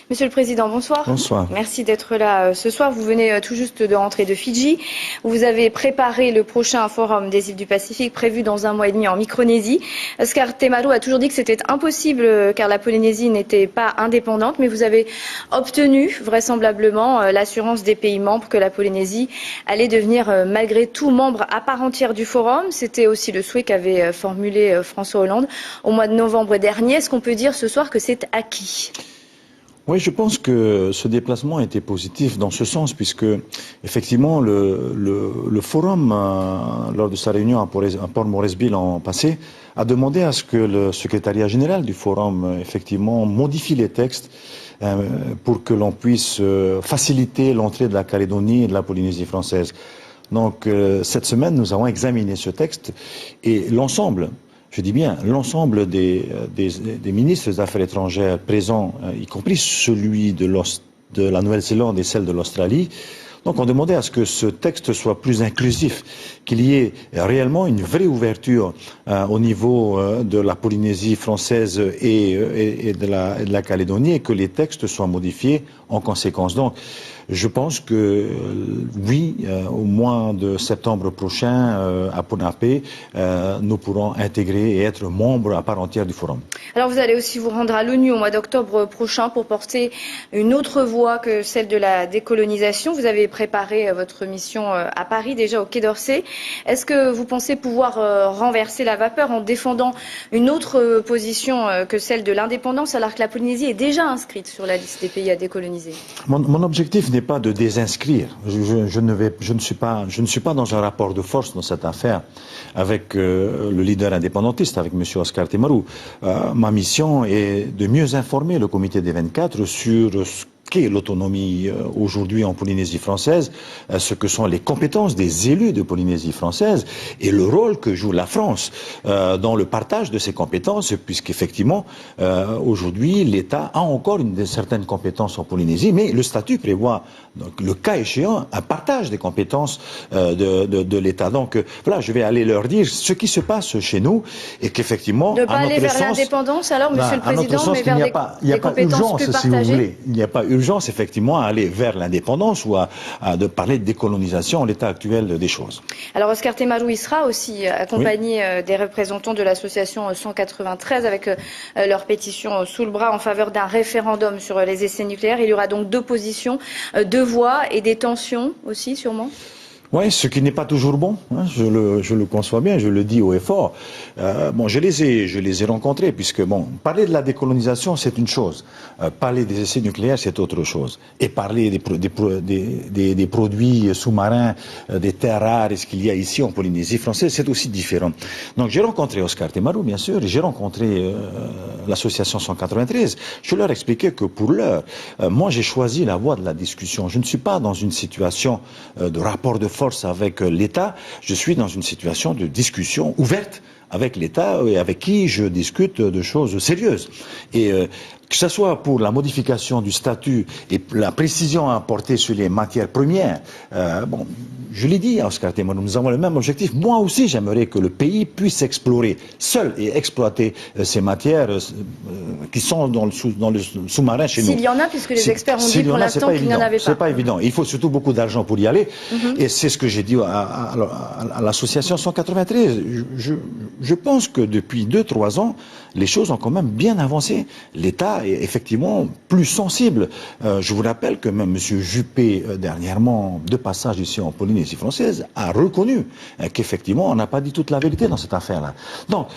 Monsieur le Président, bonsoir. Bonsoir. Merci d'être là ce soir. Vous venez tout juste de rentrer de Fidji. Vous avez préparé le prochain forum des îles du Pacifique prévu dans 1 mois et demi en Micronésie. Oscar Temaru a toujours dit que c'était impossible car la Polynésie n'était pas indépendante, mais vous avez obtenu vraisemblablement l'assurance des pays membres que la Polynésie allait devenir malgré tout membre à part entière du forum. C'était aussi le souhait qu'avait formulé François Hollande au mois de novembre dernier. Est-ce qu'on peut dire ce soir que c'est acquis ? Oui, je pense que ce déplacement était positif dans ce sens, puisque effectivement le forum, lors de sa réunion à Port Moresby l'an passé, a demandé à ce que le secrétariat général du forum effectivement modifie les textes pour que l'on puisse faciliter l'entrée de la Calédonie et de la Polynésie française. Donc cette semaine, nous avons examiné ce texte et l'ensemble. Je dis bien, l'ensemble des ministres des Affaires étrangères présents, y compris celui de la Nouvelle-Zélande et celle de l'Australie, donc on demandait à ce que ce texte soit plus inclusif, qu'il y ait réellement une vraie ouverture au niveau de la Polynésie française et de la Calédonie et que les textes soient modifiés en conséquence. Donc, je pense que oui, au mois de septembre prochain, à Pohnpei, nous pourrons intégrer et être membres à part entière du forum. Alors vous allez aussi vous rendre à l'ONU au mois d'octobre prochain pour porter une autre voix que celle de la décolonisation. Vous avez préparé votre mission à Paris, déjà au Quai d'Orsay. Est-ce que vous pensez pouvoir renverser la vapeur en défendant une autre position que celle de l'indépendance, alors que la Polynésie est déjà inscrite sur la liste des pays à décoloniser? Mon objectif n'est pas de désinscrire. Je ne suis pas dans un rapport de force dans cette affaire avec le leader indépendantiste, avec M. Oscar Temaru. Ma mission est de mieux informer le comité des 24 sur ce qu'est l'autonomie aujourd'hui en Polynésie française, ce que sont les compétences des élus de Polynésie française et le rôle que joue la France dans le partage de ces compétences, puisqu'effectivement, aujourd'hui, l'État a encore une certaine compétence en Polynésie, mais le statut prévoit, donc, le cas échéant, un partage des compétences de l'État. Donc voilà, je vais aller leur dire ce qui se passe chez nous et qu'effectivement, de ne pas aller vers l'indépendance, alors, Monsieur le Président, mais vers des compétences plus partagées. Il n'y a pas urgence, effectivement, à aller vers l'indépendance ou à de parler de décolonisation en l'état actuel des choses. Alors, Oscar Temaru y sera aussi accompagné des représentants de l'association 193 avec leur pétition sous le bras en faveur d'un référendum sur les essais nucléaires. Il y aura donc deux positions, deux voix et des tensions aussi, sûrement. Oui, ce qui n'est pas toujours bon, hein, je le conçois bien, je le dis haut et fort. Bon, je les ai rencontrés, puisque bon, parler de la décolonisation, c'est une chose. Parler des essais nucléaires, c'est autre chose. Et parler des produits sous-marins, des terres rares, et ce qu'il y a ici en Polynésie française, c'est aussi différent. Donc j'ai rencontré Oscar Temaru, bien sûr, et j'ai rencontré l'association 193. Je leur expliquais que pour l'heure, moi j'ai choisi la voie de la discussion. Je ne suis pas dans une situation de rapport de force avec l'État, je suis dans une situation de discussion ouverte avec l'État et avec qui je discute de choses sérieuses. Et que ce soit pour la modification du statut et la précision à apporter sur les matières premières, bon, je l'ai dit à Oscar Temaru, nous avons le même objectif. Moi aussi, j'aimerais que le pays puisse explorer seul et exploiter ces matières qui sont dans le sous-marin chez nous. S'il y en a, puisque les experts ont dit pour l'instant qu'il n'y en avait pas. C'est pas évident. Il faut surtout beaucoup d'argent pour y aller. Et c'est ce que j'ai dit à l'association 193. Je pense que depuis 2-3 ans, les choses ont quand même bien avancé. L'État est effectivement plus sensible. Je vous rappelle que même M. Juppé, dernièrement, de passage ici en Polynésie française, a reconnu qu'effectivement, on n'a pas dit toute la vérité dans cette affaire-là. Donc,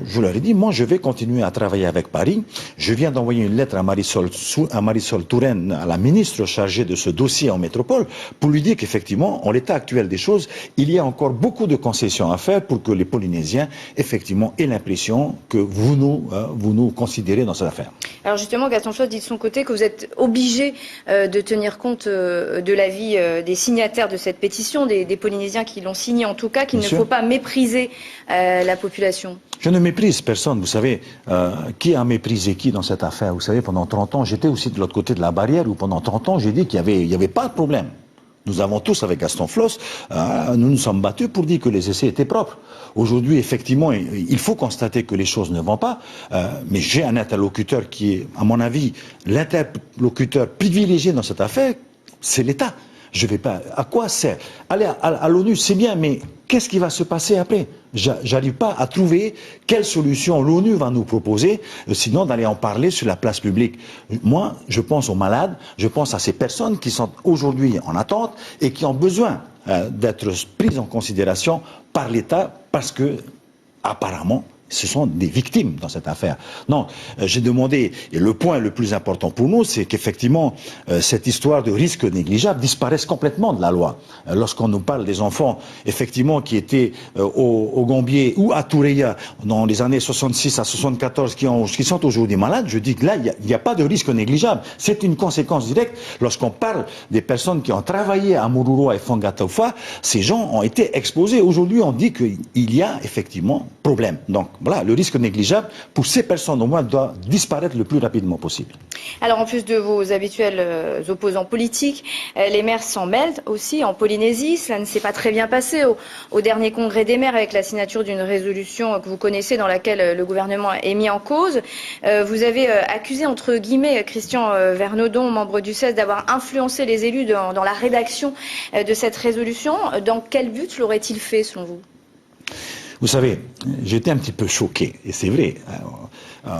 je leur ai dit, moi, je vais continuer à travailler avec Paris. Je viens d'envoyer une lettre à Marisol Touraine, à la ministre chargée de ce dossier en métropole, pour lui dire qu'effectivement, en l'état actuel des choses, il y a encore beaucoup de concessions à faire pour que les Polynésiens, effectivement, aient l'impression que vous nous considérez dans cette affaire. Alors justement, Gaston Chaude dit de son côté que vous êtes obligé de tenir compte de l'avis des signataires de cette pétition, des Polynésiens qui l'ont signée en tout cas, qu'il ne faut pas mépriser la population. Je ne méprise personne, vous savez. Qui a méprisé qui dans cette affaire? Vous savez, pendant 30 ans, j'étais aussi de l'autre côté de la barrière où pendant 30 ans, j'ai dit qu'il n'y avait pas de problème. Nous avons tous, avec Gaston Floss, nous nous sommes battus pour dire que les essais étaient propres. Aujourd'hui, effectivement, il faut constater que les choses ne vont pas, mais j'ai un interlocuteur qui est, à mon avis, l'interlocuteur privilégié dans cette affaire, c'est l'État. Je vais pas. À quoi sert? Aller à l'ONU, c'est bien, mais qu'est-ce qui va se passer après? J'arrive pas à trouver quelle solution l'ONU va nous proposer, sinon d'aller en parler sur la place publique. Moi, je pense aux malades, je pense à ces personnes qui sont aujourd'hui en attente et qui ont besoin d'être prises en considération par l'État parce que, apparemment, ce sont des victimes dans cette affaire. Non, j'ai demandé, et le point le plus important pour nous, c'est qu'effectivement, cette histoire de risque négligeable disparaisse complètement de la loi. Lorsqu'on nous parle des enfants, effectivement, qui étaient au Gambier ou à Toureya dans les années 66 à 74, qui sont aujourd'hui malades, je dis que là, il n'y a pas de risque négligeable. C'est une conséquence directe. Lorsqu'on parle des personnes qui ont travaillé à Mururo et Fangataufa, ces gens ont été exposés. Aujourd'hui, on dit qu'il y a effectivement problème. Donc, voilà, le risque négligeable pour ces personnes au moins doit disparaître le plus rapidement possible. Alors en plus de vos habituels opposants politiques, les maires s'en mêlent aussi en Polynésie. Cela ne s'est pas très bien passé au dernier congrès des maires avec la signature d'une résolution que vous connaissez dans laquelle le gouvernement est mis en cause. Vous avez accusé entre guillemets Christian Vernodon, membre du CES, d'avoir influencé les élus dans la rédaction de cette résolution. Dans quel but l'aurait-il fait selon vous ? Vous savez, j'étais un petit peu choqué, et c'est vrai,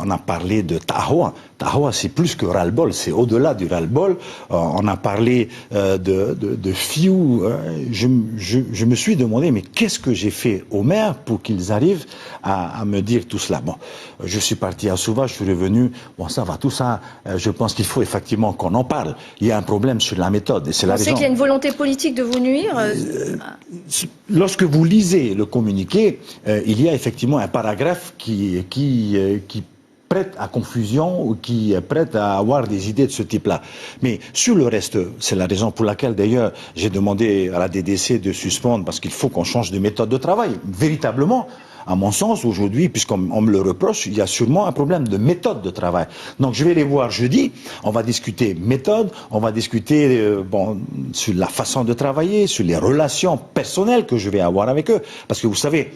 on a parlé de Tahoua. Tahoua, c'est plus que ras-le-bol, c'est au-delà du ras-le-bol. On a parlé de Fiou. Je me suis demandé, mais qu'est-ce que j'ai fait aux maires pour qu'ils arrivent à me dire tout cela? Bon, je suis parti à Souva, je suis revenu. Bon, ça va, tout ça, je pense qu'il faut effectivement qu'on en parle. Il y a un problème sur la méthode. Et c'est la raison. Vous pensez qu'il y a une volonté politique de vous nuire? Lorsque vous lisez le communiqué, il y a effectivement un paragraphe qui prête à confusion ou qui est prête à avoir des idées de ce type-là. Mais sur le reste, c'est la raison pour laquelle d'ailleurs j'ai demandé à la DDC de suspendre parce qu'il faut qu'on change de méthode de travail. Véritablement, à mon sens, aujourd'hui, puisqu'on me le reproche, il y a sûrement un problème de méthode de travail. Donc je vais les voir jeudi, on va discuter méthode, on va discuter sur la façon de travailler, sur les relations personnelles que je vais avoir avec eux. Parce que vous savez,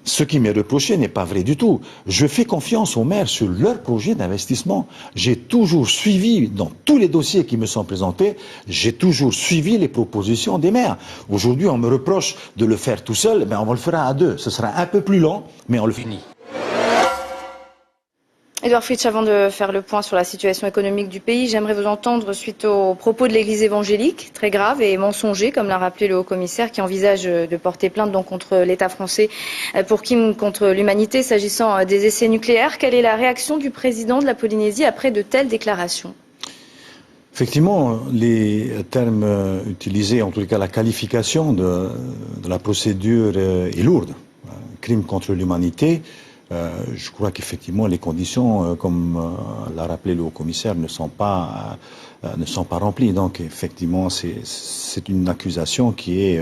ce qui m'est reproché n'est pas vrai du tout. Je fais confiance aux maires sur leur projet d'investissement. J'ai toujours suivi, dans tous les dossiers qui me sont présentés, j'ai toujours suivi les propositions des maires. Aujourd'hui, on me reproche de le faire tout seul, on le fera à deux. Ce sera un peu plus long, mais on le finit. Edouard Fritsch, avant de faire le point sur la situation économique du pays, j'aimerais vous entendre suite aux propos de l'Église évangélique, très graves et mensongers, comme l'a rappelé le haut-commissaire, qui envisage de porter plainte donc contre l'État français pour crime contre l'humanité s'agissant des essais nucléaires. Quelle est la réaction du président de la Polynésie après de telles déclarations ? Effectivement, les termes utilisés, en tout cas la qualification de la procédure est lourde. Crime contre l'humanité. Je crois qu'effectivement les conditions, comme l'a rappelé le haut-commissaire, ne sont pas remplies. Donc effectivement, c'est une accusation qui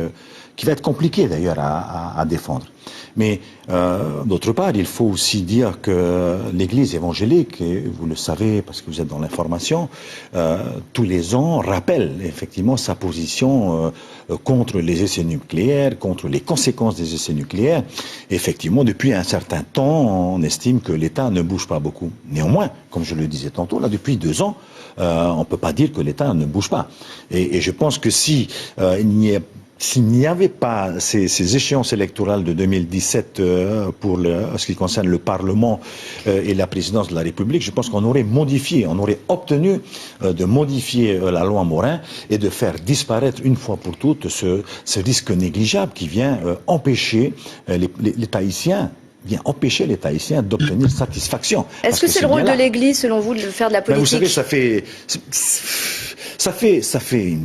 va être compliquée d'ailleurs à défendre. Mais d'autre part, il faut aussi dire que l'Église évangélique, et vous le savez parce que vous êtes dans l'information, tous les ans rappelle effectivement sa position contre les essais nucléaires, contre les conséquences des essais nucléaires. Et effectivement, depuis un certain temps, on estime que l'État ne bouge pas beaucoup. Néanmoins, comme je le disais tantôt, là, depuis 2 ans, on ne peut pas dire que l'État ne bouge pas. Et je pense que s'il n'y avait pas ces échéances électorales de 2017 pour ce qui concerne le Parlement et la présidence de la République, je pense qu'on aurait obtenu de modifier la loi Morin et de faire disparaître une fois pour toutes ce risque négligeable qui vient empêcher les Tahitiens d'obtenir satisfaction. Est-ce que c'est le rôle de l'Église, selon vous, de faire de la politique? Vous savez, ça fait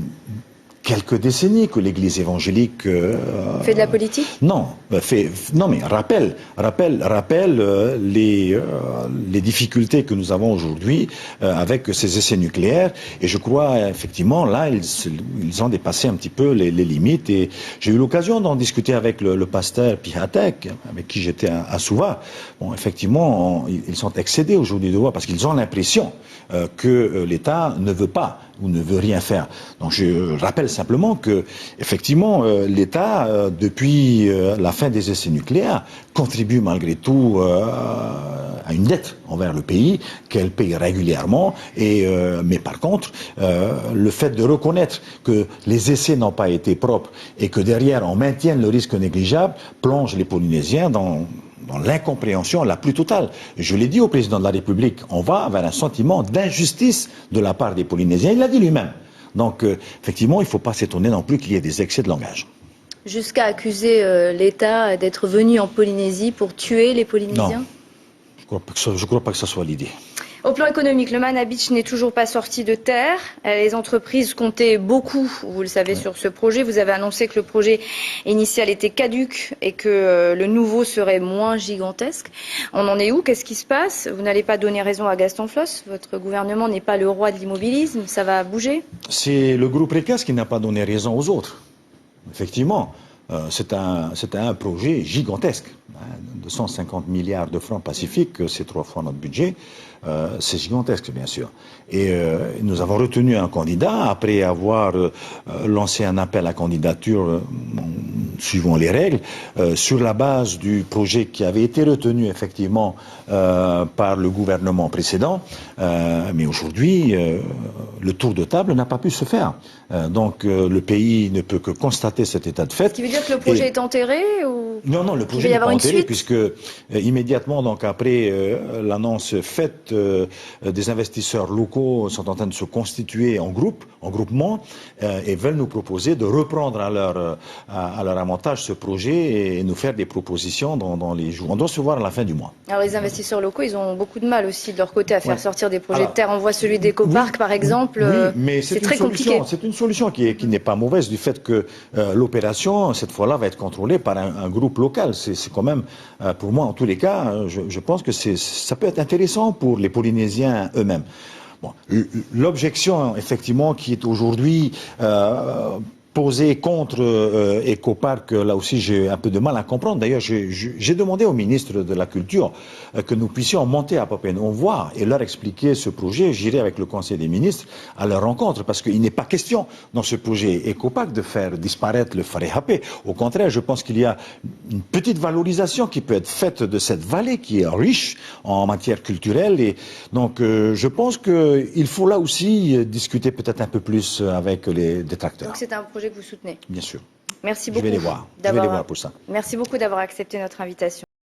quelques décennies que l'Église évangélique fait de la politique? Non, mais rappelle les difficultés que nous avons aujourd'hui avec ces essais nucléaires. Et je crois effectivement là ils ont dépassé un petit peu les limites. Et j'ai eu l'occasion d'en discuter avec le pasteur Pihatek, avec qui j'étais à Souva. Bon, effectivement, ils sont excédés aujourd'hui de voix parce qu'ils ont l'impression que l'État ne veut pas ou ne veut rien faire. Donc je rappelle simplement que, effectivement, l'État, depuis la fin des essais nucléaires, contribue malgré tout à une dette envers le pays qu'elle paye régulièrement. Mais par contre, le fait de reconnaître que les essais n'ont pas été propres et que derrière on maintienne le risque négligeable plonge les Polynésiens dans l'incompréhension la plus totale. Je l'ai dit au président de la République, on va vers un sentiment d'injustice de la part des Polynésiens. Il l'a dit lui-même. Donc, effectivement, il ne faut pas s'étonner non plus qu'il y ait des excès de langage. Jusqu'à accuser l'État d'être venu en Polynésie pour tuer les Polynésiens? Non, je ne crois pas que ça soit l'idée. Au plan économique, le Manna Beach n'est toujours pas sorti de terre. Les entreprises comptaient beaucoup, vous le savez, sur ce projet. Vous avez annoncé que le projet initial était caduc et que le nouveau serait moins gigantesque. On en est où? Qu'est-ce qui se passe? Vous n'allez pas donner raison à Gaston Floss. Votre gouvernement n'est pas le roi de l'immobilisme. Ça va bouger? C'est le groupe RECAS qui n'a pas donné raison aux autres. Effectivement, c'est un projet gigantesque. 250 milliards de francs pacifiques, c'est 3 fois notre budget. C'est gigantesque, bien sûr. Et nous avons retenu un candidat après avoir lancé un appel à candidature suivant les règles, sur la base du projet qui avait été retenu effectivement par le gouvernement précédent. Mais aujourd'hui, le tour de table n'a pas pu se faire. Donc le pays ne peut que constater cet état de fait. Ce qui veut dire que le projet est enterré ou... Non, le projet n'est pas enterré puisque immédiatement, donc après l'annonce faite, des investisseurs locaux sont en train de se constituer en groupement, et veulent nous proposer de reprendre à leur avantage ce projet et nous faire des propositions dans les jours. On doit se voir à la fin du mois. Alors les investisseurs locaux, ils ont beaucoup de mal aussi de leur côté à faire sortir des projets de terre. On voit celui d'EcoPark par exemple. Oui, mais c'est très compliqué. C'est une solution qui n'est pas mauvaise du fait que l'opération, cette fois-là, va être contrôlée par un groupe local. C'est quand même, pour moi en tous les cas, je pense que ça peut être intéressant pour les Polynésiens eux-mêmes. Bon, l'objection, effectivement, qui est aujourd'hui posée contre EcoPark, là aussi j'ai un peu de mal à comprendre. D'ailleurs, j'ai demandé au ministre de la Culture que nous puissions monter à Papeete voir et leur expliquer ce projet. J'irai avec le Conseil des ministres à leur rencontre, parce qu'il n'est pas question dans ce projet EcoPark de faire disparaître le Wharehapé. Au contraire, je pense qu'il y a une petite valorisation qui peut être faite de cette vallée qui est riche en matière culturelle. Et donc, je pense qu'il faut là aussi discuter peut-être un peu plus avec les détracteurs. Donc c'est un projet que vous soutenez? Bien sûr. Merci beaucoup. Je vais les voir. Je vais les voir pour ça. Merci beaucoup d'avoir accepté notre invitation.